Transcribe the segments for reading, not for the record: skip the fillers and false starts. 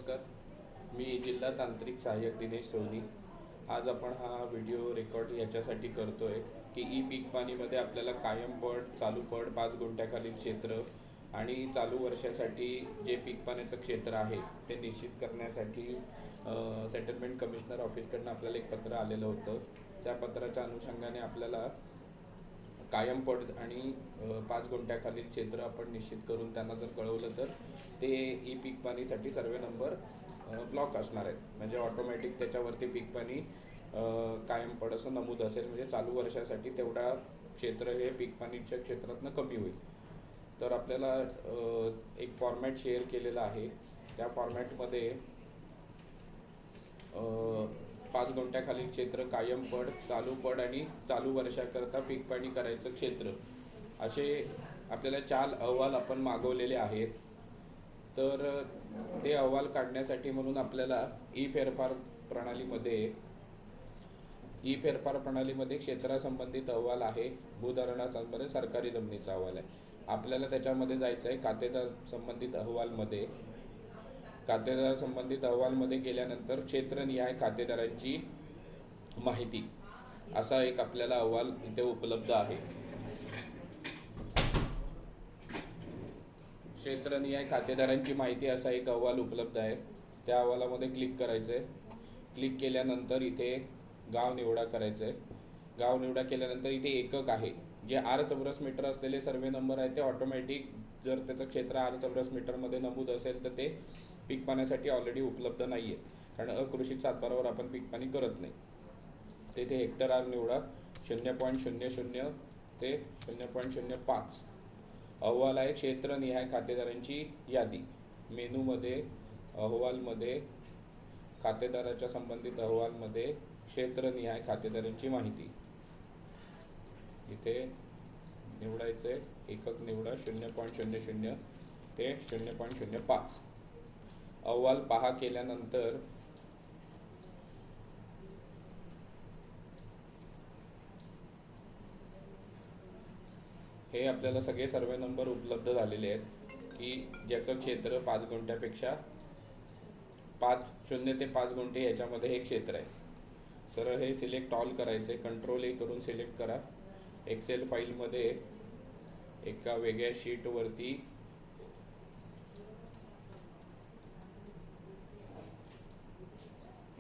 नमस्कार. मी जिल्हा तांत्रिक सहाय्यक दिनेश सोनी. आज आपण हा व्हिडिओ रेकॉर्ड याच्यासाठी करतोय की ई पीक पाणीमध्ये आपल्याला कायम पड, चालू पड, 5 गुंठ्याखालील क्षेत्र आणि चालू वर्षासाठी जे पीक पाण्याचं क्षेत्र आहे ते निश्चित करण्यासाठी सेटलमेंट कमिशनर ऑफिसकडनं आपल्याला एक पत्र आलेलं होतं. त्या पत्राच्या अनुषंगाने आपल्याला कायम पड आणि 5 गुंठ्याखालील क्षेत्र आपण निश्चित करून त्यांना जर कळवलं तर ते ई पीक पाणीसाठी सर्वे नंबर ब्लॉक असणार आहेत. म्हणजे ऑटोमॅटिक त्याच्यावरती पीक पाणी कायम पड असं नमूद असेल. म्हणजे चालू वर्षासाठी तेवढा क्षेत्र हे पीक पाणीच्या क्षेत्रातनं कमी होईल. तर आपल्याला एक फॉर्मॅट शेअर केलेला आहे. त्या फॉर्मॅटमध्ये 5 गुंठ्याखालील क्षेत्र, कायम पड, चालू पड आणि चालू वर्षाकरता पीक पाणी करायचं क्षेत्र असे आपल्याला 4 अहवाल आपण मागवलेले आहेत. तर ते अहवाल काढण्यासाठी म्हणून आपल्याला ई फेरफार प्रणालीमध्ये क्षेत्रासंबंधित अहवाल आहे, भूधारणासंबंधित सरकारी जमिनीचा अहवाल आहे. आपल्याला त्याच्यामध्ये जायचं आहे खातेदार संबंधित अहवालमध्ये गेल्यानंतर क्षेत्रनिहाय खातेदारांची माहिती असा एक आपल्याला अहवाल इथे उपलब्ध आहे. क्षेत्रनिहाय खातेदारांची माहिती असा एक अहवाल उपलब्ध आहे. त्या अहवालामध्ये क्लिक करायचं आहे. क्लिक केल्यानंतर इथे गाव निवडा करायचं आहे. गाव निवडा केल्यानंतर इथे एकक आहे. जे 8 चौरस मीटर असलेले सर्वे नंबर आहे ते ऑटोमॅटिक जर त्याचं क्षेत्र 8 चौरस मीटरमध्ये नमूद असेल तर ते पीक पाण्यासाठी ऑलरेडी उपलब्ध नाही आहे, कारण अकृषिक सातबारावर आपण पीक पाणी करत नाही. तेथे हेक्टर आर निवडा. 0.00 ते 0.05 अहवाल आहे क्षेत्रनिहाय खातेदारांची यादी. मेनूमध्ये अहवालमध्ये खातेदाराच्या संबंधित अहवालमध्ये क्षेत्रनिहाय खातेदारांची माहिती इथे निवडायचं आहे. एकक निवडा. 0.00 ते 0.05 अहवाल पहा केल्यानंतर हे आपल्याला सगळे सर्वे नंबर उपलब्ध झालेले आहेत की ज्याचं क्षेत्र 5 गुंठ्यापेक्षा 0 ते 5 गुंठे याच्यामध्ये हे क्षेत्र आहे. सरळ हे सिलेक्ट ऑल करायचे. कंट्रोल ए करून सिलेक्ट करा. एक्सेल फाईलमध्ये एका वेगळ्या शीटवरती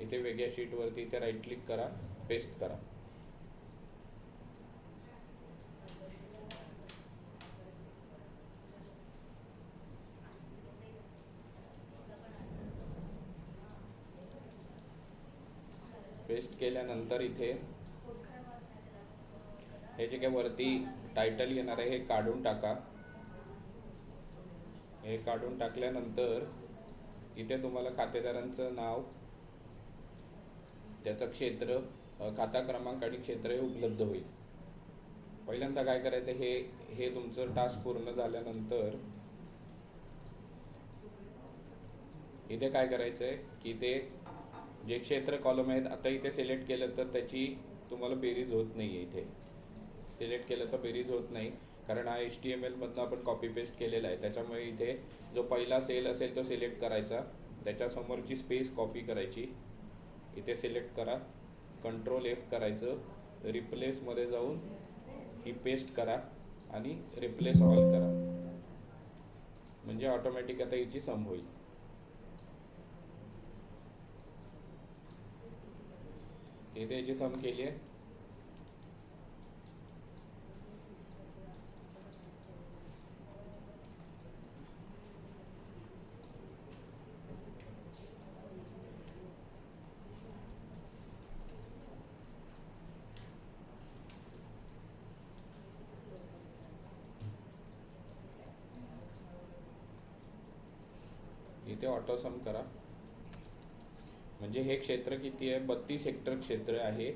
इथे राईट क्लिक करा, पेस्ट करा. पेस्ट केल्यानंतर इथे हे जे काही वरती टायटल येणार आहे हे काढून टाका. हे काढून टाकल्यानंतर इथे तुम्हाला खातेदारांचं नाव, त्याचं क्षेत्र, खाता क्रमांक आणि क्षेत्र हे उपलब्ध होईल. पहिल्यांदा काय करायचं, हे तुमचं टास्क पूर्ण झाल्यानंतर इथे काय करायचं आहे की ते जे क्षेत्र कॉलम आहेत आता इथे सिलेक्ट केलं तर त्याची तुम्हाला बेरीज होत नाही आहे. इथे सिलेक्ट केलं तर बेरीज होत नाही, कारण हा HTML मधनं आपण कॉपी पेस्ट केलेला आहे. त्याच्यामुळे इथे जो पहिला सेल असेल तो सिलेक्ट करायचा, त्याच्यासमोरची स्पेस कॉपी करायची, इथे सिलेक्ट करा, कंट्रोल F करायचं, रिप्लेसमध्ये जाऊन ही पेस्ट करा आणि रिप्लेस ऑल करा. म्हणजे ऑटोमॅटिक आता हिची सम होईल. इथे याची सम केली आहे. इथे ऑटो सम करा. म्हणजे हे क्षेत्र किती आहे, 32 हेक्टर क्षेत्र आहे.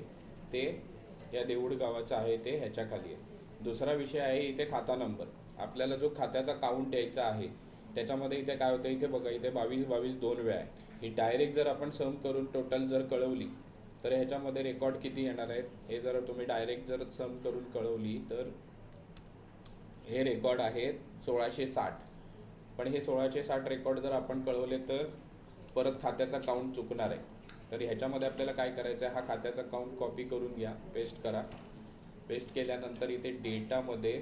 ते या देऊळ गावाचं आहे, ते ह्याच्या खाली आहे. दुसरा विषय आहे इथे खाता नंबर. आपल्याला जो खात्याचा काउंट यायचा आहे त्याच्यामध्ये इथे काय होतं, इथे बघा, इथे 22 2 वेळा आहे. ही डायरेक्ट जर आपण सम करून टोटल जर कळवली तर ह्याच्यामध्ये रेकॉर्ड किती येणार आहेत, हे जर तुम्ही डायरेक्ट जर सम करून कळवली तर हे रेकॉर्ड आहेत 1660. पण हे 1660 रेकॉर्ड जर आपण कळवले तर परत खात्याचा काउंट चुकणार आहे. तर ह्याच्यामध्ये आपल्याला काय करायचं आहे, हा खात्याचा काउंट कॉपी करून घ्या, पेस्ट करा. पेस्ट केल्यानंतर इथे डेटामध्ये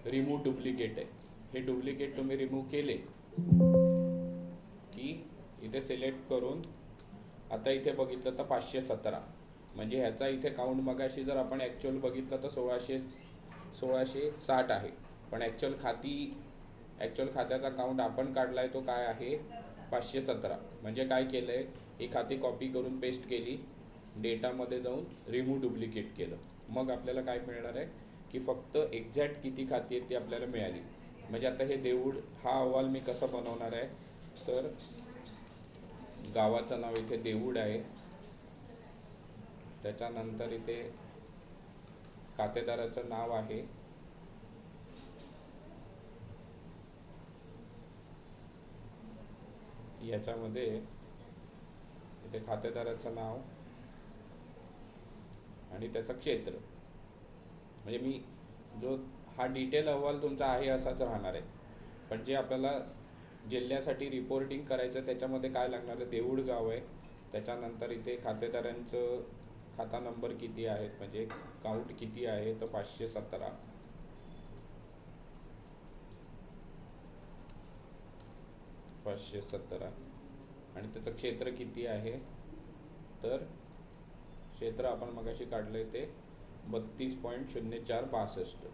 रिमूव्ह डुप्लिकेट आहे, हे डुप्लिकेट तुम्ही रिमूव्ह केले की इथे सिलेक्ट करून आता इथे बघितलं तर 517, म्हणजे ह्याचा इथे काउंट मगाशी जर आपण ॲक्च्युअल बघितलं तर 1660 आहे. पण ॲक्च्युअल खात्याचा काउंट आपण काढला आहे तो काय आहे, 517. म्हणजे काय केलं आहे, ही खाती कॉपी करून पेस्ट केली, डेटामध्ये जाऊन रिमूव्ह डुप्लिकेट केलं. मग आपल्याला काय मिळणार आहे की फक्त एक्झॅक्ट किती खाती आहेत ती आपल्याला मिळाली. म्हणजे आता हे देऊळ हा अहवाल मी कसा बनवणार आहे, तर गावाचं नाव इथे देऊळ आहे, त्याच्यानंतर इथे खातेदाराचं नाव आहे, याच्यामध्ये इथे खातेदाराचं नाव आणि त्याचं क्षेत्र. म्हणजे मी जो हा डिटेल अहवाल तुमचा आहे असाच राहणार आहे. पण जे आपल्याला जिल्ह्यासाठी रिपोर्टिंग करायचं त्याच्यामध्ये काय लागणार आहे, देऊळ गाव आहे, त्याच्यानंतर इथे खातेदारांचं खाता नंबर किती आहेत, म्हणजे काउंट किती आहे, तर 517. आणि त्याचं क्षेत्र किती आहे, तर क्षेत्र आपण मगाशी काढलंय ते 32.0462.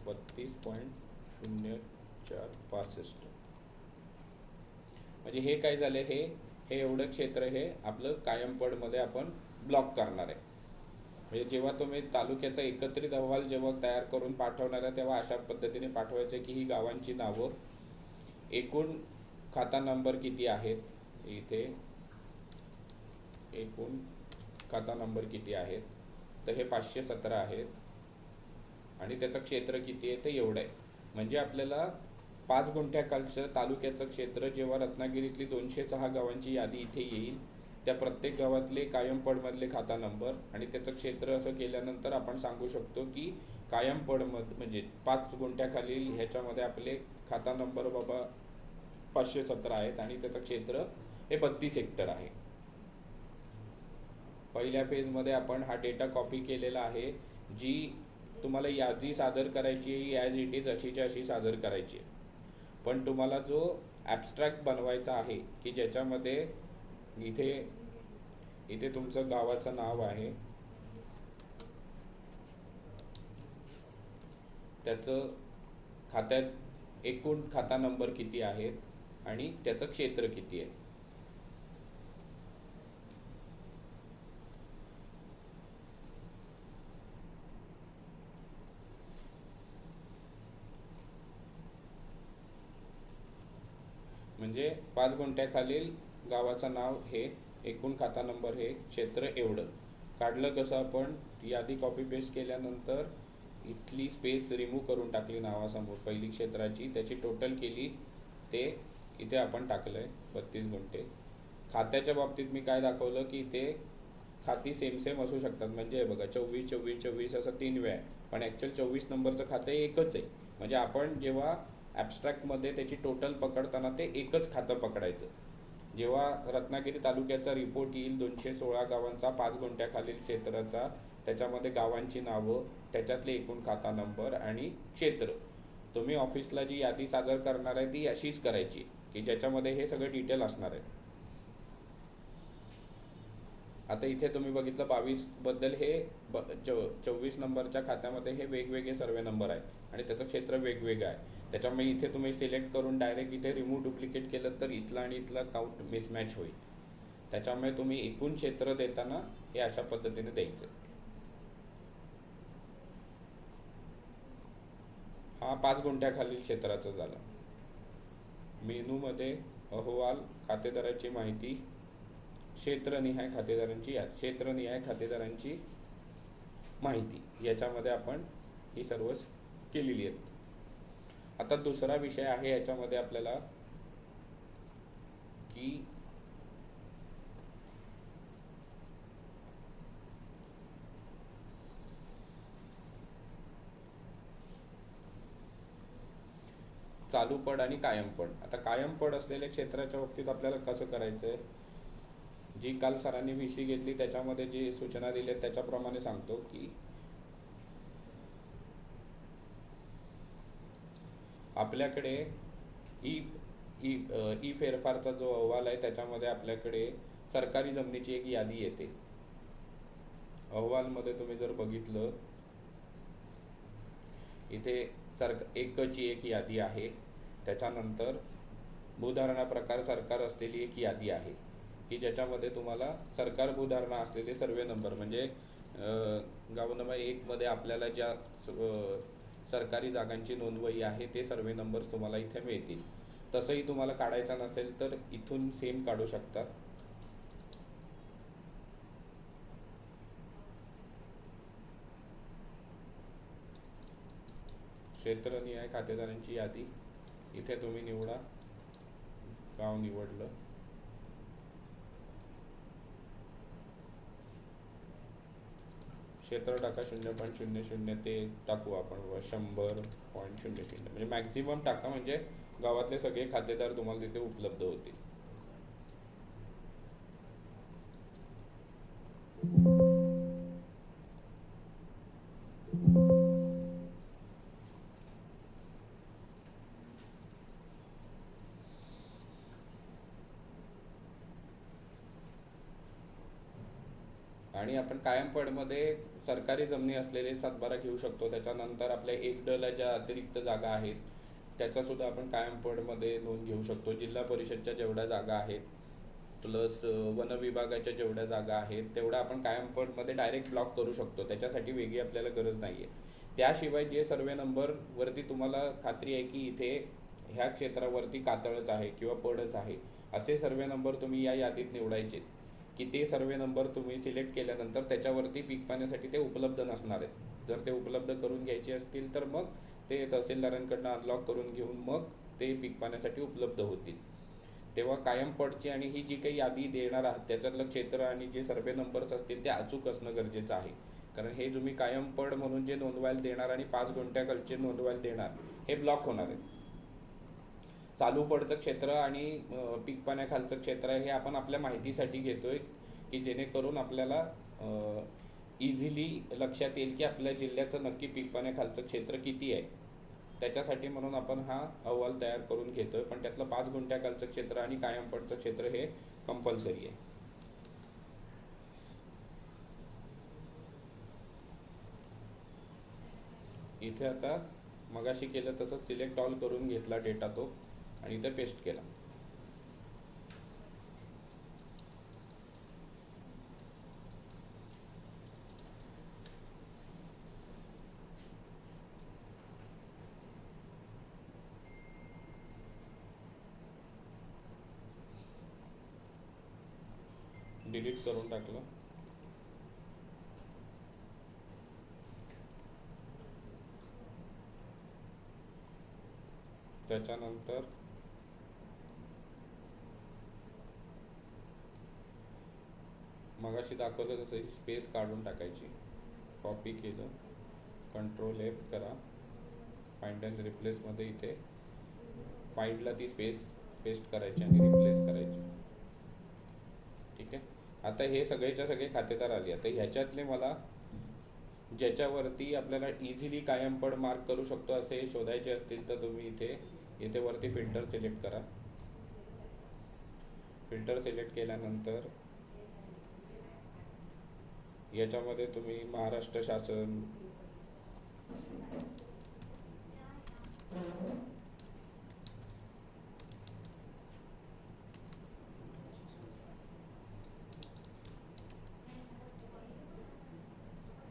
32.0462. म्हणजे हे काय झालं, हे एवढं क्षेत्र हे आपलं कायम पडमध्ये आपण ब्लॉक करणार आहे. म्हणजे जेव्हा तुम्ही तालुक्याचा एकत्रित अहवाल जेव्हा तयार करून पाठवणार आहे तेव्हा अशा पद्धतीने पाठवायचं की ही गावांची नावं, एकूण खाता नंबर किती आहेत, इथे एकूण खाता नंबर किती आहेत, तर हे 517 आहेत, आणि त्याचं क्षेत्र किती आहे ते एवढं आहे. म्हणजे आपल्याला 5 गुंठ्याखालचं तालुक्याचं क्षेत्र जेव्हा रत्नागिरीतली 206 गावांची यादी इथे येईल, त्या प्रत्येक गावातले कायम पडमधले खाता नंबर आणि त्याचं क्षेत्र असं केल्यानंतर आपण सांगू शकतो की कायम पडमध म्हणजे 5 गुंठ्याखालील ह्याच्यामध्ये आपले खाता नंबर बाबा 517 आहेत आणि त्याचं क्षेत्र हे 32 हेक्टर आहे. पहिल्या फेजमध्ये आपण हा डेटा कॉपी केलेला आहे. जी तुम्हाला यादी सादर करायची आहे ॲज इट इज अशीच्या अशी सादर करायची आहे. पण तुम्हाला जो ॲब्स्ट्रॅक्ट बनवायचा आहे की ज्याच्यामध्ये इथे तुमचं गावाचं नाव आहे, त्याचं खात्यात एकूण खाता नंबर किती आहेत आणि त्याचं क्षेत्र किती आहे. म्हणजे 5 गुंठ्याखालील गावाचं नाव हे, एकूण खाता नंबर हे, क्षेत्र एवढं. काढलं कसं, आपण यादी कॉपी पेस्ट केल्यानंतर इथली स्पेस रिमूव्ह करून टाकली नावासमोर पहिली क्षेत्राची, त्याची टोटल केली, ते इथे आपण टाकलं आहे 32 गुंठे. खात्याच्या बाबतीत मी काय दाखवलं की इथे खाती सेम असू शकतात. म्हणजे बघा 24 24 24 असं 3 वेळा, पण ॲक्च्युअल 24 नंबरचं खातं एकच आहे. म्हणजे आपण जेव्हा ॲब्स्ट्रॅक्टमध्ये त्याची टोटल पकडताना ते एकच खातं पकडायचं. जेव्हा रत्नागिरी तालुक्याचा रिपोर्ट येईल 216 गावांचा 5 गुंठ्याखालील क्षेत्राचा, त्याच्यामध्ये गावांची नावं, त्याच्यातले एकूण खाता नंबर आणि क्षेत्र, तुम्ही ऑफिसला जी यादी सादर करणार आहे ती अशीच करायची की ज्याच्यामध्ये हे सगळं डिटेल असणार आहे. आता इथे तुम्ही बघितलं 22 बद्दल हे 24 नंबरच्या खात्यामध्ये हे वेगवेगळे सर्वे नंबर आहे आणि त्याचं क्षेत्र वेगवेगळं आहे. त्याच्यामुळे इथे तुम्ही सिलेक्ट करून डायरेक्ट इथे रिमूव्ह डुप्लिकेट केलं तर इथला आणि इथला काउंट मिसमॅच होईल. त्याच्यामुळे तुम्ही एकूण क्षेत्र देताना हे अशा पद्धतीने द्यायचं. हा 5 गुंठ्याखालील क्षेत्राचा झाला. मेनूमध्ये अहवाल, खातेदाराची माहिती, क्षेत्रनिहाय खातेदारांची माहिती, याच्यामध्ये आपण ही सर्व केलेली आहे. आता दुसरा विषय आहे याच्यामध्ये आपल्याला की चालू पड आणि कायम पड. आता कायम पड असलेल्या क्षेत्राच्या बाबतीत आपल्याला कसं करायचं आहे, जी काल सरांनी VC घेतली त्याच्यामध्ये जी सूचना दिल्या त्याच्याप्रमाणे सांगतो की आपल्याकडे ई ई ई फेरफारचा जो अहवाल आहे त्याच्यामध्ये आपल्याकडे सरकारी जमिनीची एक यादी येते. अहवालमध्ये तुम्ही जर बघितलं, इथे एकची एक यादी आहे, त्याच्यानंतर भूधारणा प्रकार सरकार असलेली एक यादी आहे की ज्याच्यामध्ये तुम्हाला सरकार भूधारणा असलेले सर्वे नंबर म्हणजे गाव क्रमांक 1 मध्ये आपल्याला ज्या सरकारी जागांची नोंदवही आहे ते सर्वे नंबर्स तुम्हाला इथे मिळतील. तसंही तुम्हाला काढायचा नसेल तर इथून सेम काढू शकता. क्षेत्रनिहाय खातेदारांची यादी इथे तुम्ही निवडा, गाव निवडलं, क्षेत्र टाका 0.00 ते टाकू आपण 100.00 म्हणजे मॅक्झिमम टाका, म्हणजे गावातले सगळे खातेदार तुम्हाला तिथे उपलब्ध होतील. आणि आपण कायम पडमध्ये सरकारी जमिनी असलेले सातबारा घेऊ शकतो. त्याच्यानंतर आपल्या एकडला ज्या अतिरिक्त जागा आहेत त्याचासुद्धा आपण कायम पडमध्ये नोंद घेऊ शकतो. जिल्हा परिषदच्या जेवढ्या जागा आहेत प्लस वन विभागाच्या जेवढ्या जागा आहेत तेवढ्या आपण कायम पडमध्ये डायरेक्ट ब्लॉक करू शकतो. त्याच्यासाठी वेगळी आपल्याला गरज नाही आहे. त्याशिवाय जे सर्वे नंबरवरती तुम्हाला खात्री आहे की इथे ह्या क्षेत्रावरती कातळच आहे किंवा पडच आहे असे सर्वे नंबर तुम्ही या यादीत निवडायचे की ते सर्वे नंबर तुम्ही सिलेक्ट केल्यानंतर त्याच्यावरती पीक पाण्यासाठी ते उपलब्ध नसणार आहेत. जर ते उपलब्ध करून घ्यायचे असतील तर मग ते तहसीलदारांकडून अनलॉक करून घेऊन मग ते पीक पाण्यासाठी उपलब्ध होतील. तेव्हा कायम पडची आणि ही जी काही यादी देणार आहात त्याच्यातलं क्षेत्र आणि जे सर्वे नंबर्स असतील ते अचूक असणं गरजेचं आहे. कारण हे तुम्ही कायम पड म्हणून जे नोंदवायला देणार आणि 5 गुंठ्याखालचे नोंदवायला देणार हे ब्लॉक होणार आहे. चालू पडचं क्षेत्र आणि पीक पाण्याखालचं क्षेत्र हे आपण आपल्या माहितीसाठी घेतोय की जेणेकरून आपल्याला इझिली लक्षात येईल की आपल्या जिल्ह्याचं नक्की पीक पाण्याखालचं क्षेत्र किती आहे. त्याच्यासाठी म्हणून आपण हा अहवाल तयार करून घेतोय. पण त्यातलं 5 गुंठ्याखालचं क्षेत्र आणि कायम पडचं क्षेत्र हे कंपल्सरी आहे. इथे आता मगाशी केलं तसंच सिलेक्ट ऑल करून घेतला डेटा तो आणि इथे पेस्ट केला. डिलीट करून टाकलं. त्याच्यानंतर मगाशी दाखवलं तसं ही स्पेस काढून टाकायची. कॉपी केलं, Ctrl+F करा, फाइंड अँड रिप्लेसमध्ये इथे फाइंडला ती स्पेस पेस्ट करायची आणि रिप्लेस करायची. ठीक आहे. आता हे सगळेच्या सगळे खातेदार आले. आता ह्याच्यातले मला ज्याच्यावरती आपल्याला इझिली कायम पड मार्क करू शकतो असे शोधायचे असतील तर तुम्ही इथे वरती फिल्टर सिलेक्ट करा. फिल्टर सिलेक्ट केल्यानंतर याच्यामध्ये तुम्ही महाराष्ट्र शासन,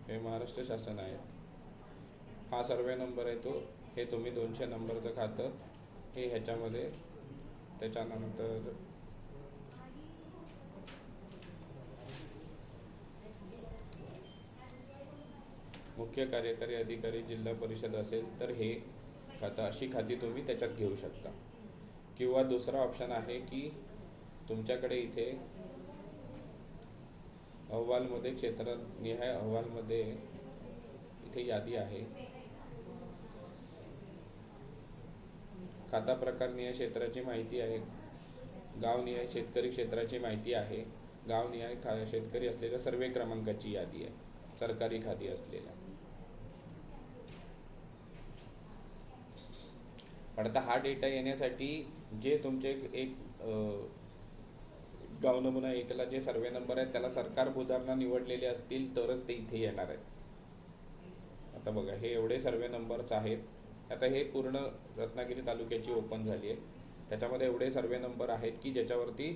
हे महाराष्ट्र शासन आहे, हा सर्वे नंबर आहे तो, हे तुम्ही 200 नंबरचं खातं हे ह्याच्यामध्ये. त्याच्यानंतर मुख्य कार्यकारी अधिकारी जिल्हा परिषद असेल तर हे खातं, अशी खाती तुम्ही त्याच्यात घेऊ शकता. किंवा दुसरा ऑप्शन आहे की तुमच्याकडे इथे अहवालमध्ये क्षेत्रनिहाय अहवालमध्ये इथे यादी आहे. खाता प्रकारनिहाय क्षेत्राची माहिती आहे, गावनिहाय शेतकरी क्षेत्राची माहिती आहे, गावनिहाय शेतकरी असलेल्या सर्वे क्रमांकाची यादी आहे, सरकारी खाती असलेल्या. पण आता हा डेटा येण्यासाठी जे तुमचे एक गाव नमुना एकला जे सर्वे नंबर आहेत त्याला सरकार भूधारणा निवडलेले असतील तरच ते इथे येणार आहेत. आता बघा हे एवढे सर्वे नंबर्स आहेत. आता हे पूर्ण रत्नागिरी तालुक्याची ओपन झाली आहे. त्याच्यामध्ये एवढे सर्वे नंबर आहेत की ज्याच्यावरती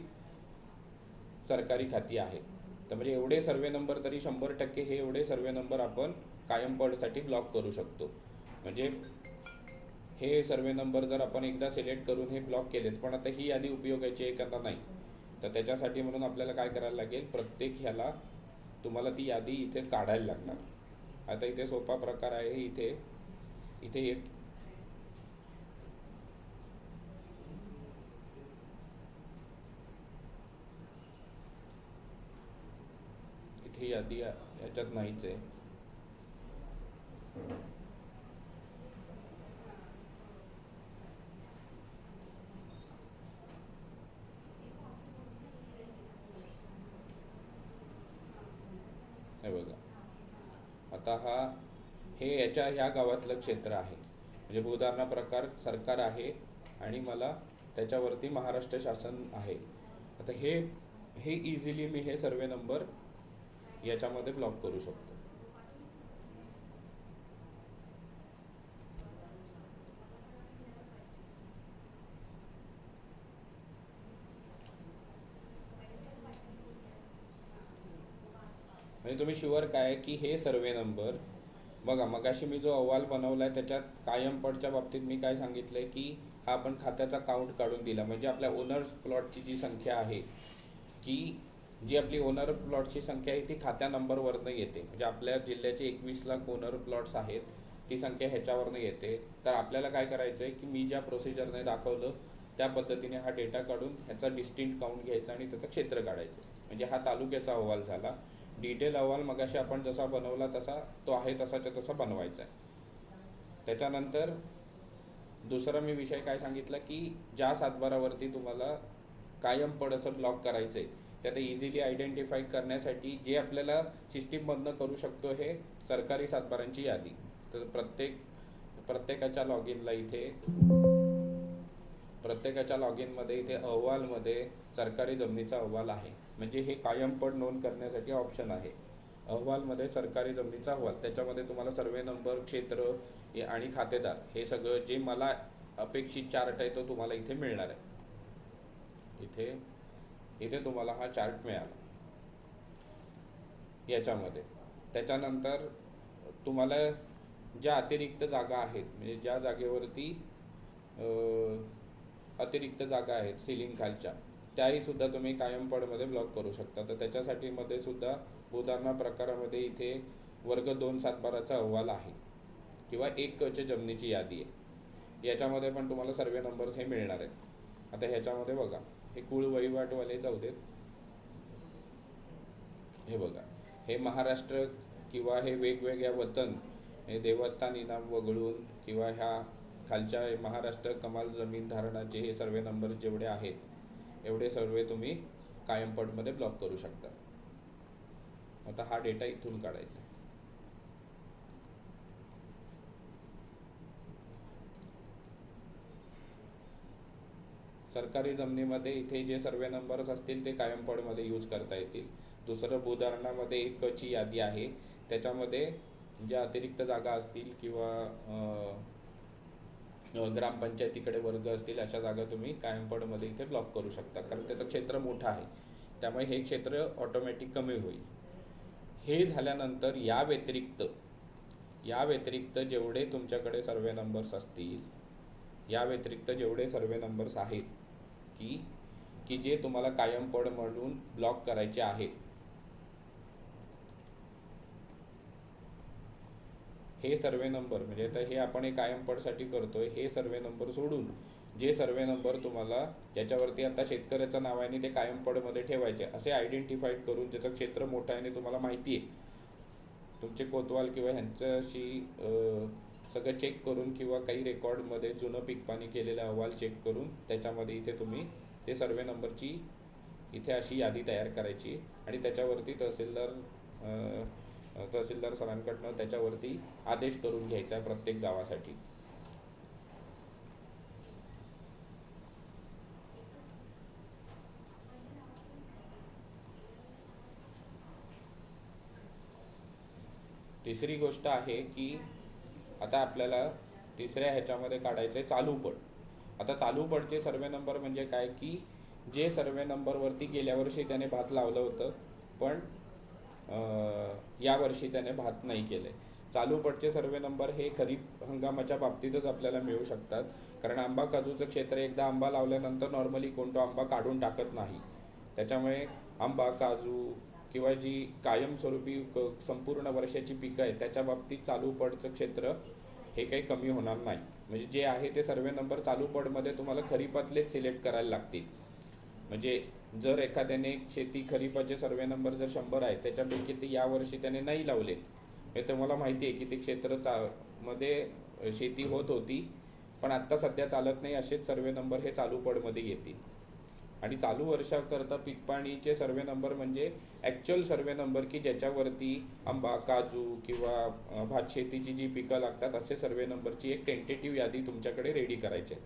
सरकारी खाती आहेत. तर म्हणजे एवढे सर्वे नंबर तरी 100% हे एवढे सर्वे नंबर आपण कायम पडसाठी ब्लॉक करू शकतो. म्हणजे हे सर्वे नंबर जर आपण एकदा सिलेक्ट करून हे ब्लॉक केलेत पण आता ही यादी उपयोगाची आहे का नाही, तर त्याच्यासाठी म्हणून आपल्याला काय करायला लागेल, प्रत्येक ह्याला तुम्हाला ती यादी इथे काढायला लागणार. आता इथे सोपा प्रकार आहे. इथे एक इथे यादी याच्यात नाहीच आहे. हे बघा आता हे ह्या गावातलं क्षेत्र आहे. म्हणजे भूधारणा प्रकार सरकार आहे आणि मला त्याच्यावरती महाराष्ट्र शासन आहे. आता हे इझिली मी हे सर्वे नंबर याच्यामध्ये ब्लॉक करू शकतो. म्हणजे तुम्ही शुअर काय की हे सर्वे नंबर बघा, मगाशी मी जो अहवाल बनवला आहे त्याच्यात कायम पडच्या बाबतीत मी काय सांगितलं आहे की हा आपण खात्याचा काउंट काढून दिला. म्हणजे आपल्या ओनर्स प्लॉटची जी संख्या आहे की जी आपली ओनर प्लॉटची संख्या आहे ती खात्या नंबरवरनं येते. म्हणजे आपल्या जिल्ह्याचे 21 लाख ओनर प्लॉट्स आहेत, ती संख्या ह्याच्यावरनं येते. तर आपल्याला काय करायचं आहे की मी ज्या प्रोसिजरने दाखवलं त्या पद्धतीने हा डेटा काढून ह्याचा डिस्टिंक्ट काउंट घ्यायचा आणि त्याचं क्षेत्र काढायचं. म्हणजे हा तालुक्याचा अहवाल झाला. डिटेल अहवाल मगाशी आपण जसा बनवला तसा तो आहे तसाच्या तसा बनवायचा आहे. त्याच्यानंतर दुसरा मी विषय काय सांगितला की ज्या सातबारावरती तुम्हाला कायम पड असं ब्लॉक करायचं आहे त्यात इझिली आयडेंटिफाय करण्यासाठी जे आपल्याला सिस्टीममधनं करू शकतो हे सरकारी सातबारांची यादी. तर प्रत्येकाच्या लॉग इनमध्ये इथे अहवालमध्ये सरकारी जमिनीचा अहवाल आहे. म्हणजे हे कायम पड नोंद करण्यासाठी ऑप्शन आहे. अहवालमध्ये सरकारी जमिनीचा अहवाल, त्याच्यामध्ये तुम्हाला सर्वे नंबर, क्षेत्र आणि खातेदार हे सगळं जे मला अपेक्षित चार्ट आहे तो तुम्हाला इथे मिळणार आहे. इथे तुम्हाला हा चार्ट मिळाला याच्यामध्ये. त्याच्यानंतर तुम्हाला ज्या अतिरिक्त जागा आहेत म्हणजे ज्या जागेवरती अतिरिक्त जागा आहेत सिलिंग खालच्या त्याही सुद्धा तुम्ही कायम पडमध्ये ब्लॉक करू शकता. तर त्याच्यासाठी मध्ये सुद्धा भूधारणा प्रकारामध्ये इथे वर्ग 2 सातबाराचा अहवाल आहे किंवा 1 क जमिनीची यादी आहे. याच्यामध्ये पण तुम्हाला सर्वे नंबर्स हे मिळणार आहेत. आता ह्याच्यामध्ये बघा हे कुळ वहिवाटवाले जाऊ देत. हे बघा हे महाराष्ट्र किंवा हे वेगवेगळ्या वतन हे देवस्थान इनाम वगळून किंवा ह्या खालच्या महाराष्ट्र कमाल जमीन धारणाचे हे सर्वे नंबर जेवढे आहेत एवढे सर्वे तुम्ही कायम पडमध्ये ब्लॉक करू शकता. आता हा डेटा इथून काढायचा. सरकारी जमिनीमध्ये इथे जे सर्वे नंबर्स असतील ते कायम पडमध्ये यूज करता येतील. दुसरं भूधारणामध्ये 1 क ची यादी आहे, त्याच्यामध्ये ज्या अतिरिक्त जागा असतील किंवा ग्रामपंचायतीकडे वर्ग असतील अशा जागा तुम्ही कायम पडमध्ये इथे ब्लॉक करू शकता. कारण त्याचं क्षेत्र मोठं आहे त्यामुळे हे क्षेत्र ऑटोमॅटिक कमी होईल. हे झाल्यानंतर या व्यतिरिक्त जेवढे तुमच्याकडे सर्वे नंबर्स असतील, या व्यतिरिक्त जेवढे सर्वे नंबर्स आहेत की जे तुम्हाला कायम पड म्हणून ब्लॉक करायचे आहेत, हे सर्वे नंबर म्हणजे आता हे आपण कायम पडसाठी करतोय, हे सर्वे नंबर सोडून जे सर्वे नंबर तुम्हाला याच्यावरती आता शेतकऱ्याचं नाव आहे आणि ते कायम पडमध्ये ठेवायचे असे आयडेंटिफाईड करून ज्याचं क्षेत्र मोठं आहे आणि तुम्हाला माहिती आहे तुमचे कोतवाल किंवा ह्यांच्याशी सगळं चेक करून किंवा काही रेकॉर्डमध्ये जुनं पीक पाणी केलेला अहवाल चेक करून त्याच्यामध्ये इथे तुम्ही ते सर्वे नंबरची इथे अशी यादी तयार करायची आणि त्याच्यावरती तहसीलदार सरांकडनं त्याच्यावरती आदेश करून घ्यायचा प्रत्येक गावासाठी. तिसरी गोष्ट आहे की आता आपल्याला तिसऱ्या ह्याच्यामध्ये काढायचं आहे चालू पड. आता चालू पडचे सर्वे नंबर म्हणजे काय की जे सर्वे नंबरवरती गेल्या वर्षी त्याने भात लावलं होतं पण यावर्षी त्याने भात नाही केलं आहे. चालू पडचे सर्वे नंबर हे खरीप हंगामाच्या बाबतीतच आपल्याला मिळू शकतात, कारण आंबा काजूचं क्षेत्र एकदा आंबा लावल्यानंतर नॉर्मली कोणतो आंबा काढून टाकत नाही. त्याच्यामुळे आंबा काजू किंवा जी कायमस्वरूपी संपूर्ण वर्षाची पिकं आहेत त्याच्या बाबतीत चालू पडचं क्षेत्र हे काही कमी होणार नाही. म्हणजे जे आहे ते सर्वे नंबर चालू पडमध्ये तुम्हाला खरीपातलेच सिलेक्ट करायला लागतील. म्हणजे जर एखाद्याने शेती खरीपाचे सर्वे नंबर जर 100 आहेत त्याच्यापैकी ते यावर्षी त्याने नाही लावले, हे तुम्हाला माहिती आहे की ते क्षेत्र मध्ये शेती होत होती पण आत्ता सध्या चालत नाही, असेच सर्वे नंबर हे चालू पडमध्ये येतील. आणि चालू वर्षाकरता पीक पाणीचे सर्वे नंबर म्हणजे ॲक्च्युअल सर्वे नंबर की ज्याच्यावरती आंबा काजू किंवा भात शेतीची जी पिकं लागतात असे सर्वे नंबरची एक टेंटेटिव्ह यादी तुमच्याकडे रेडी करायची आहे.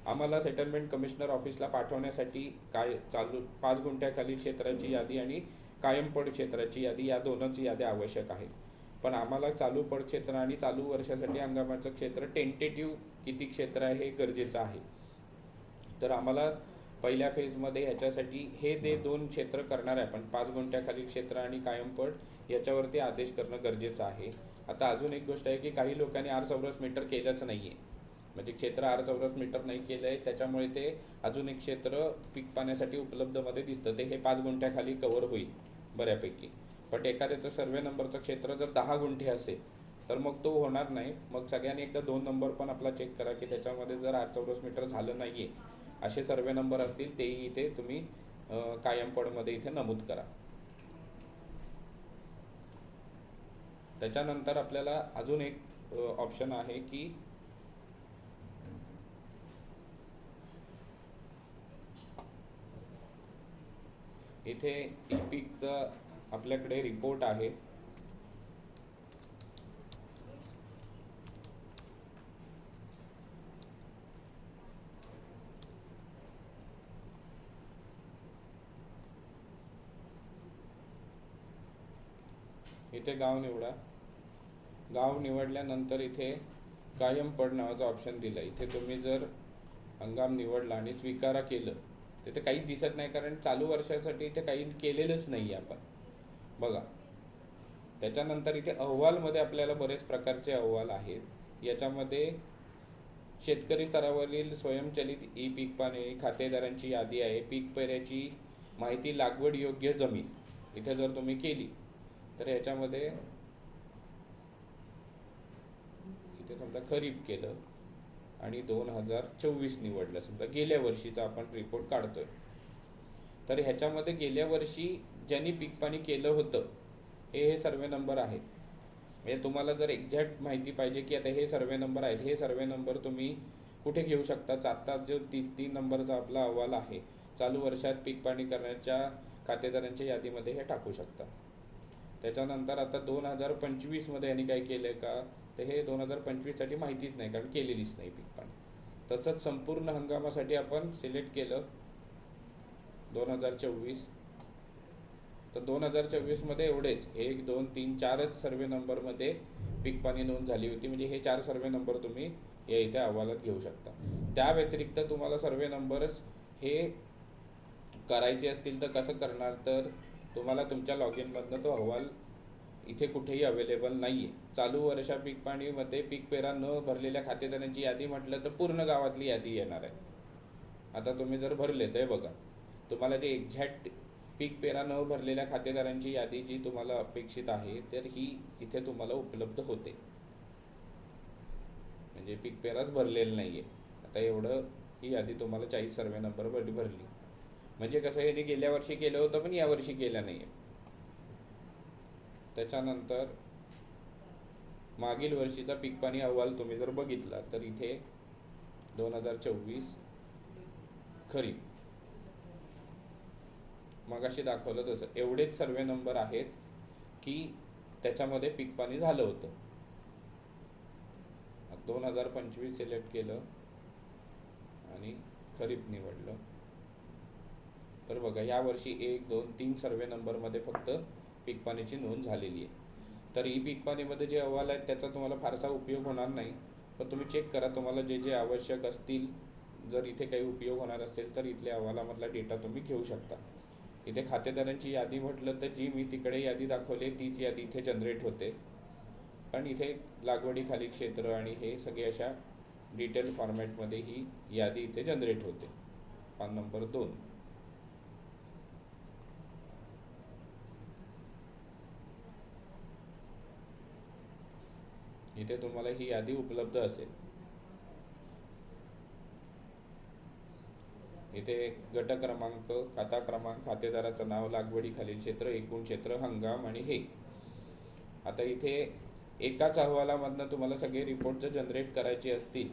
आम्हाला सेटलमेंट कमिशनर ऑफिसला पाठवण्यासाठी काय चालू 5 गुंठ्याखालील क्षेत्राची यादी आणि कायमपड क्षेत्राची यादी या दोनच याद्या आवश्यक आहेत. पण आम्हाला चालू पड क्षेत्र आणि चालू वर्षासाठी हंगामाचं क्षेत्र टेंटेटिव्ह किती क्षेत्र आहे हे गरजेचं आहे. तर आम्हाला पहिल्या फेजमध्ये ह्याच्यासाठी हे 2 क्षेत्र करणार आहे, पण 5 गुंठ्याखालील क्षेत्र आणि कायमपड याच्यावरती आदेश करणं गरजेचं आहे. आता अजून एक गोष्ट आहे की काही लोकांनी 8 चौरस मीटर केलंच नाही आहे, म्हणजे क्षेत्र 8 चौरस मीटर नाही केलं आहे, त्याच्यामुळे ते अजून एक क्षेत्र पीक पाण्यासाठी उपलब्धमध्ये दिसतं, ते हे 5 गुंठ्याखाली कव्हर होईल बऱ्यापैकी. पण एखाद्याचं सर्वे नंबरचं क्षेत्र जर 10 गुंठे असेल तर मग तो होणार नाही. मग सगळ्यांनी एकदा 2 नंबर पण आपला चेक करा की त्याच्यामध्ये जर 8 चौरस मीटर झालं नाही आहे असे सर्वे नंबर असतील तेही इथे तुम्ही कायमपडमध्ये इथे नमूद करा. त्याच्यानंतर आपल्याला अजून एक ऑप्शन आहे की इथे ई पीकचा आपल्याकडे रिपोर्ट आहे. इथे गाव निवडा. गाव निवडल्यानंतर इथे कायमपड नावाचा ऑप्शन दिला. इथे तुम्ही जर हंगाम निवडला आणि स्वीकारा केलं तिथे काहीच दिसत नाही, कारण चालू वर्षासाठी इथे काही केलेलंच नाही आहे आपण बघा. त्याच्यानंतर इथे अहवालमध्ये आपल्याला बरेच प्रकारचे अहवाल आहेत. याच्यामध्ये शेतकरी स्तरावरील स्वयंचलित ई पीक पाणी खातेदारांची यादी आहे. पीक पेऱ्याची माहिती, लागवड योग्य जमीन इथे जर तुम्ही केली तर ह्याच्यामध्ये इथे समजा खरीप केलं आणि 2024 निवडलं, समजा गेल्या वर्षीचा आपण रिपोर्ट काढतोय, तर ह्याच्यामध्ये गेल्या वर्षी ज्यांनी पीक पाणी केलं होतं हे सर्वे नंबर आहेत. म्हणजे तुम्हाला जर एक्झॅक्ट माहिती पाहिजे की आता हे सर्वे नंबर आहेत, हे सर्वे नंबर तुम्ही कुठे घेऊ शकता. आत्ता जो 3 नंबरचा आपला अहवाल आहे चालू वर्षात पीक पाणी करण्याच्या खातेदारांच्या यादीमध्ये हे टाकू शकता. त्याच्यानंतर आता 2025मध्ये यांनी काय केलं आहे का, तर हे 2025साठी माहितीच नाही कारण केलेलीच नाही पीक पाणी. तसंच संपूर्ण हंगामासाठी आपण सिलेक्ट केलं 2024, तर 2024मध्ये एवढेच 1 2 3 4च सर्वे नंबरमध्ये पीक पाणी नोंद झाली होती. म्हणजे हे 4 सर्वे नंबर तुम्ही या इथे अहवालात घेऊ शकता. त्या व्यतिरिक्त तुम्हाला सर्वे नंबरच हे करायचे असतील तर कसं करणार, तर तुम्हाला तुमच्या लॉग इनमधनं तो अहवाल इथे कुठेही अवेलेबल नाही आहे. चालू वर्षा पीक पाणीमध्ये पीक पेरा न भरलेल्या खातेदारांची यादी म्हटलं तर पूर्ण गावातली यादी येणार आहे. आता तुम्ही जर भरले तर बघा तुम्हाला जे एक्झॅक्ट पीक पेरा न भरलेल्या खातेदारांची यादी जी तुम्हाला अपेक्षित आहे तर ही इथे तुम्हाला उपलब्ध होते. म्हणजे पीक पेराच भरलेलं नाही आहे. आता एवढं ही यादी तुम्हाला 40 सर्वे नंबर भरली. म्हणजे कसं याने गेल्या वर्षी केलं होतं पण यावर्षी केलं नाही आहे. त्याच्यानंतर मागील वर्षीचा पीक पाणी अहवाल तुम्ही जर बघितला तर इथे 2024 खरीप मगाशी दाखवलं तसं एवढेच सर्वे नंबर आहेत की त्याच्यामध्ये पीक पाणी झालं होतं. 2025 सिलेक्ट केलं आणि खरीप निवडलं तर बघा यावर्षी 1, 2, 3 सर्वे नंबरमध्ये फक्त पीक पाण्याची नोंद झालेली आहे. तर ई पीक पाणीमध्ये जे अहवाल आहेत त्याचा तुम्हाला फारसा उपयोग होणार नाही, पण तुम्ही चेक करा तुम्हाला जे जे आवश्यक असतील, जर इथे काही उपयोग होणार असेल तर इथल्या अहवालामधला डेटा तुम्ही घेऊ शकता. इथे खातेदारांची यादी म्हटलं तर जी मी तिकडे यादी दाखवली तीच यादी इथे जनरेट होते, पण इथे लागवडीखाली क्षेत्र आणि हे सगळे अशा डिटेल फॉर्मॅटमध्ये ही यादी इथे जनरेट होते. पान नंबर 2. इथे तुम्हाला ही यादी उपलब्ध असेल. इथे गट क्रमांक, खाता क्रमांक, खातेदाराचं नाव, लागवडीखालील क्षेत्र, एकूण क्षेत्र, हंगाम आणि हे. आता इथे एकाच अहवालामधनं तुम्हाला सगळे रिपोर्ट जर जनरेट करायचे असतील,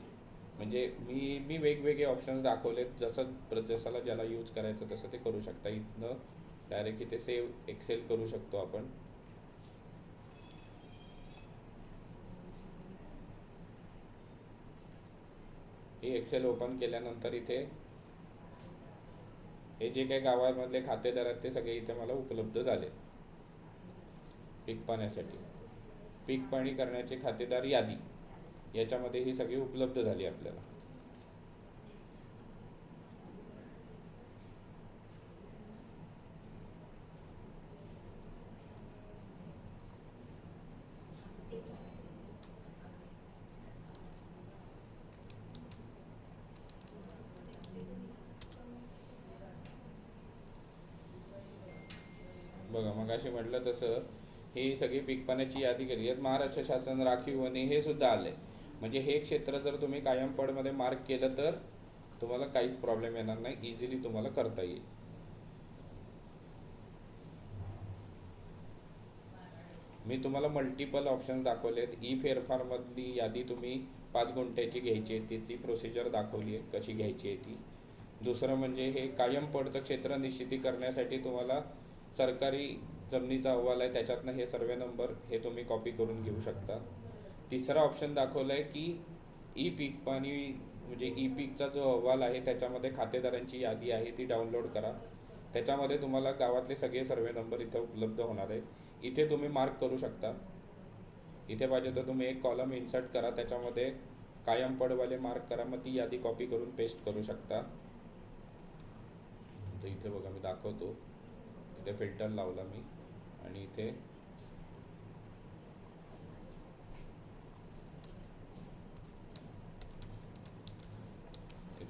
म्हणजे मी वेगवेगळे ऑप्शन्स दाखवलेत, जसाला ज्याला यूज करायचं तसं ते करू शकता. इथनं डायरेक्ट इथे सेव्ह एक्सेल करू शकतो आपण. हे एक्सेल ओपन केल्यानंतर इथे हे जे काही गावांमधले खातेदार आहेत ते सगळे इथे मला उपलब्ध झाले पीक पाण्यासाठी. पीक पाणी करण्याचे खातेदार यादी याच्यामध्ये ही सगळी उपलब्ध झाली आपल्याला. बघा मग अशी म्हटलं तसं ही सगळी पीक पाण्याची यादी केली आहे. महाराष्ट्र शासन राखीव वने हे सुद्धा आले, म्हणजे हे क्षेत्र जर तुम्ही कायम पडमध्ये मार्क केलं तर तुम्हाला काहीच प्रॉब्लेम येणार नाही, इझिली तुम्हाला करता येईल. मी तुम्हाला मल्टिपल ऑप्शन्स दाखवलेत. ई फेरफारमधली यादी तुम्ही 5 गुंठ्याची घ्यायची आहे, तिची प्रोसिजर दाखवली आहे कशी घ्यायची आहे ती. दुसरं म्हणजे हे कायम पडचं क्षेत्र निश्चिती करण्यासाठी तुम्हाला सरकारी जमिनीचा अहवाल आहे, त्याच्यातनं हे सर्वे नंबर हे तुम्ही कॉपी करून घेऊ शकता. तिसरा ऑप्शन दाखवला आहे की ई पीक पाणी, म्हणजे ई पीकचा जो अहवाल आहे त्याच्यामध्ये खातेदारांची यादी आहे ती डाउनलोड करा. त्याच्यामध्ये तुम्हाला गावातले सगळे सर्वे नंबर इथं उपलब्ध होणार आहेत. इथे तुम्ही मार्क करू शकता. इथे पाहिजे तर तुम्ही एक कॉलम इन्सर्ट करा, त्याच्यामध्ये कायम पडवाले मार्क करा, मग ती यादी कॉपी करून पेस्ट करू शकता. तर इथे बघा मी दाखवतो. इथे फिल्टर लावला मी आणि इथे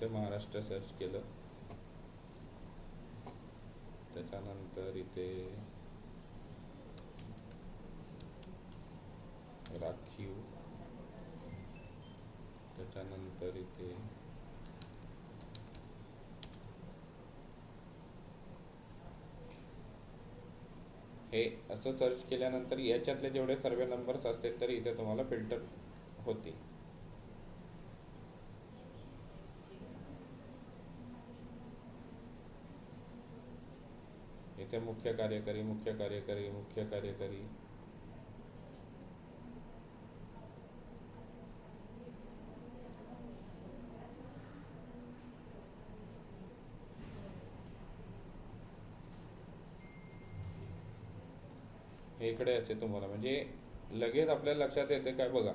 महाराष्ट्र सर्च केलं, त्याच्यानंतर इथे राखीव, त्याच्यानंतर इथे हे असं सर्च केल्यानंतर याच्यातले जेवढे सर्वे नंबर्स असतील तरी इथे तुम्हाला फिल्टर होतील. इथे मुख्य कार्यकारी, मुख्य कार्यकारी, मुख्य कार्यकारी, हे इकडे असे तुम्हाला, म्हणजे लगेच आपल्याला लक्षात येते काय बघा,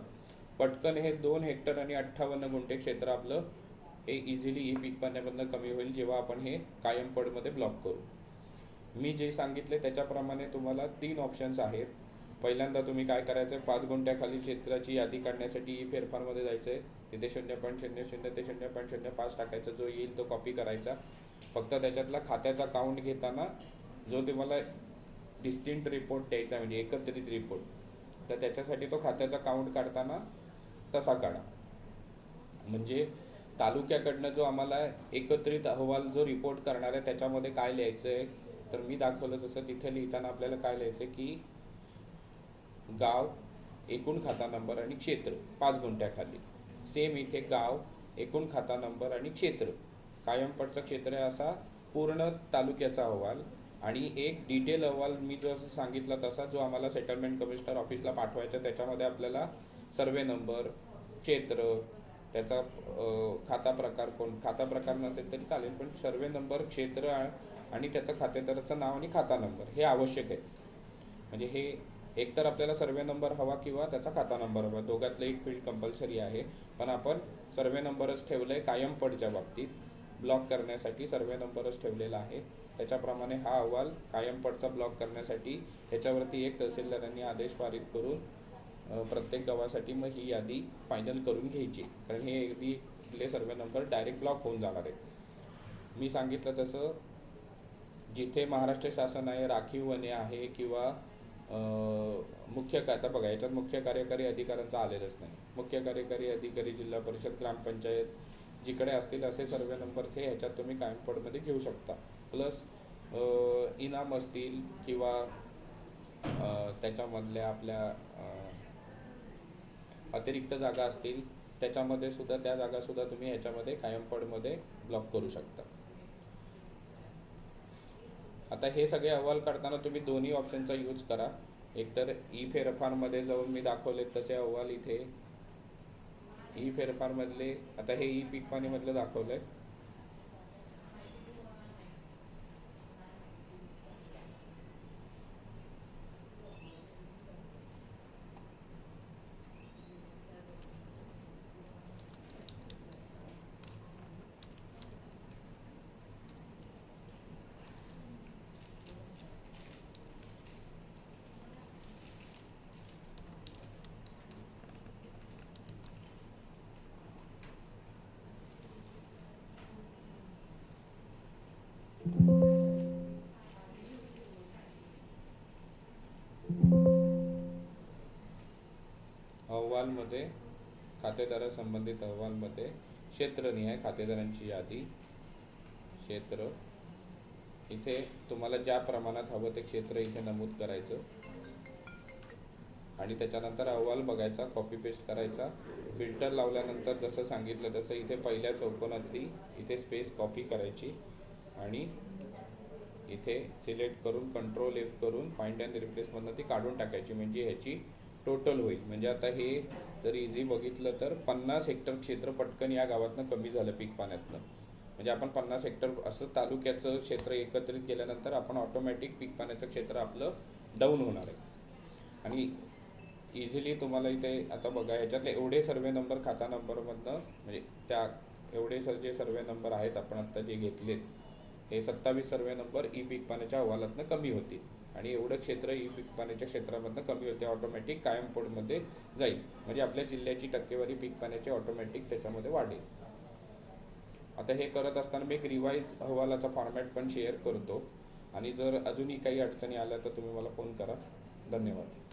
पटकन हे 2 हेक्टर आणि 58 गुंठे क्षेत्र आपलं हे इझिली ई पीक पाण्यामधनं कमी होईल जेव्हा आपण हे कायम पडमध्ये ब्लॉक करू. मी जे सांगितले त्याच्याप्रमाणे तुम्हाला 3 ऑप्शन्स आहेत. पहिल्यांदा तुम्ही काय करायचं, 5 गुंठ्याखाली क्षेत्राची यादी काढण्यासाठी ई फेरफारमध्ये जायचं आहे. तिथे 0.00 ते 0.05 टाकायचा, जो येईल तो कॉपी करायचा. फक्त त्याच्यातला खात्याचा काउंट घेताना जो तुम्हाला डिस्टिंक्ट रिपोर्ट द्यायचा, म्हणजे एकत्रित रिपोर्ट, तर त्याच्यासाठी तो खात्याचा काउंट काढताना तसा काढा. म्हणजे तालुक्याकडनं जो आम्हाला एकत्रित अहवाल जो रिपोर्ट करणार आहे त्याच्यामध्ये काय लिहायचं आहे, तर मी दाखवलं तसं तिथे लिहिताना आपल्याला काय लिहायचं की गाव, एकूण खाता नंबर आणि क्षेत्र 5 गुंठ्याखाली. सेम इथे गाव, एकूण खाता नंबर आणि क्षेत्र, कायम पडचं क्षेत्र असा पूर्ण तालुक्याचा अहवाल आणि एक डिटेल अहवाल मी जो असं सांगितलं तसा जो आम्हाला सेटलमेंट कमिशनर ऑफिसला पाठवायचा. त्याच्यामध्ये आपल्याला सर्वे नंबर, क्षेत्र, त्याचा खाता प्रकार, खाता प्रकार नसेल तरी चालेल पण सर्वे नंबर, क्षेत्र आणि त्याचं खातेदाराचं नाव आणि खाता नंबर हे आवश्यक आहे. म्हणजे हे एकतर आपल्याला सर्वे नंबर हवा किंवा त्याचा खाता नंबर हवा, दोघातलं एक फील्ड कंपल्सरी आहे. पण आपण सर्वे नंबरच ठेवलं आहे कायम पडच्या बाबतीत, ब्लॉक करण्यासाठी सर्वे नंबरच ठेवलेला आहे. त्याच्याप्रमाणे हा अहवाल कायम पडचा ब्लॉक करण्यासाठी ह्याच्यावरती एक तहसीलदारांनी आदेश पारित करून प्रत्येक गावासाठी मग ही यादी फायनल करून घ्यायची, कारण हे अगदी इथले सर्वे नंबर डायरेक्ट ब्लॉक होऊन जाणार आहे. मी सांगितलं तसं जिथे महाराष्ट्र शासन आहे, राखीव वने आहे किंवा मुख्य आता बघा याच्यात मुख्य कार्यकारी अधिकाऱ्यांचं आलेलंच नाही. मुख्य कार्यकारी अधिकारी, जिल्हा परिषद, ग्रामपंचायत जिकडे असतील असे सर्वे नंबर हे ह्याच्यात तुम्ही कायम पडमध्ये घेऊ शकता. प्लस इनाम असतील किंवा त्याच्यामधल्या आपल्या अतिरिक्त जागा असतील त्याच्यामध्ये सुद्धा त्या जागासुद्धा तुम्ही ह्याच्यामध्ये कायम पडमध्ये ब्लॉक करू शकता. आता हे सगळे अहवाल काढताना तुम्ही दोन्ही ऑप्शनचा यूज करा. एकतर ई फेरफारमध्ये जाऊन मी दाखवले तसे अहवाल इथे ई फेरफारमधले, आता हे ई पीक पाणीमधलं दाखवलं आहे. अहवालमध्ये खातेदारासंबंधित अहवालमध्ये क्षेत्रनिहाय खातेदारांची यादी, क्षेत्र इथे तुम्हाला ज्या प्रमाणात हवं ते क्षेत्र इथे नमूद करायचं आणि त्याच्यानंतर अहवाल बघायचा, कॉपी पेस्ट करायचा. फिल्टर लावल्यानंतर जसं सांगितलं तसं इथे पहिल्या चौकोनातली इथे स्पेस कॉपी करायची आणि इथे सिलेक्ट करून कंट्रोल F करून फाइंड अँड रिप्लेसमधनं ती काढून टाकायची, म्हणजे ह्याची टोटल होईल. म्हणजे आता हे जर इझी बघितलं तर 50 हेक्टर क्षेत्र पटकन या गावातनं कमी झालं पीक पाण्यातनं. म्हणजे आपण 50 हेक्टर असं तालुक्याचं क्षेत्र एकत्रित केल्यानंतर आपण ऑटोमॅटिक पीक पाण्याचं क्षेत्र आपलं डाऊन होणार आहे. आणि इझिली तुम्हाला इथे आता बघा ह्याच्यातले एवढे सर्वे नंबर खाता नंबरमधनं म्हणजे त्या एवढे जे सर्वे नंबर आहेत आपण आत्ता जे घेतलेत हे 27 सर्वे नंबर ई पीक पाण्याच्या अहवालातनं कमी होतील आणि एवढं क्षेत्र ई पीक पाण्याच्या क्षेत्रामधनं कमी होते, ऑटोमॅटिक कायम पडमध्ये जाईल. म्हणजे आपल्या जिल्ह्याची टक्केवारी पीक पाण्याची ऑटोमॅटिक त्याच्यामध्ये वाढेल. आता हे करत असताना मी एक रिवाईज अहवालाचा फॉर्मॅट पण शेअर करतो आणि जर अजूनही काही अडचणी आल्या तर तुम्ही मला फोन करा. धन्यवाद.